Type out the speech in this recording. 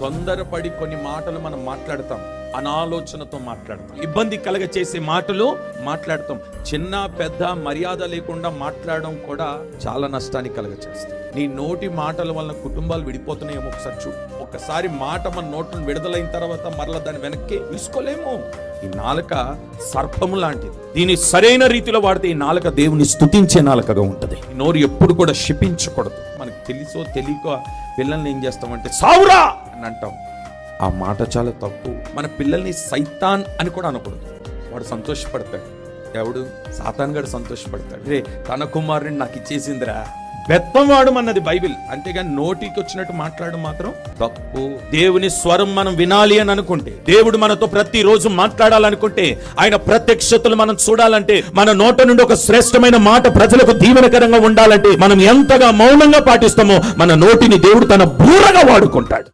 తొందరపడి కొన్ని మాటలు మనం మాట్లాడతాం, అనాలోచనతో మాట్లాడతాం, ఇబ్బంది కలగ చేసే మాటలు మాట్లాడతాం. చిన్న పెద్ద మర్యాద లేకుండా మాట్లాడడం కూడా చాలా నష్టాన్ని కలగ చేస్తాం. నీ నోటి మాటల వలన కుటుంబాలు విడిపోతున్నాయేమో ఒకసారి చూడు. ఒకసారి మాట మన నోట్లో విడుదలైన తర్వాత మరలా దాన్ని వెనక్కి తీసుకోలేము. ఈ నాలుక సర్పము లాంటిది. దీన్ని సరైన రీతిలో వాడితే ఈ నాలుక దేవుని స్తుతించే నాలుకగా ఉంటది. ఈ నోరు ఎప్పుడు కూడా శపించకూడదు. మనకు తెలుసో తెలియక పిల్లల్ని ఏం చేస్తామంటే సావురా అని అంటాం. ఆ మాట చాలా తప్పు. మన పిల్లల్ని సైతాన్ అని కూడా అనకూడదు. వాడు సంతోషపడతాడు. ఎవడు? సాతాన్ గారు సంతోషపడతాడు. రే తన కుమారుని నాకు ఇచ్చేసిందిరా, బెత్తం వాడమన్నది బైబిల్. అంతేగాని నోటికి వచ్చినట్టు మాట్లాడడం మాత్రం తప్పు. దేవుని స్వరం మనం వినాలి అని అనుకుంటే, దేవుడు మనతో ప్రతిరోజు మాట్లాడాలనుకుంటే, ఆయన ప్రత్యక్షతలు మనం చూడాలంటే, మన నోట నుండి ఒక శ్రేష్టమైన మాట ప్రజలకు దీవెనకరంగా ఉండాలంటే మనం ఎంతగా మౌనంగా పాటిస్తామో మన నోటిని దేవుడు తన బూరగా వాడుకుంటాడు.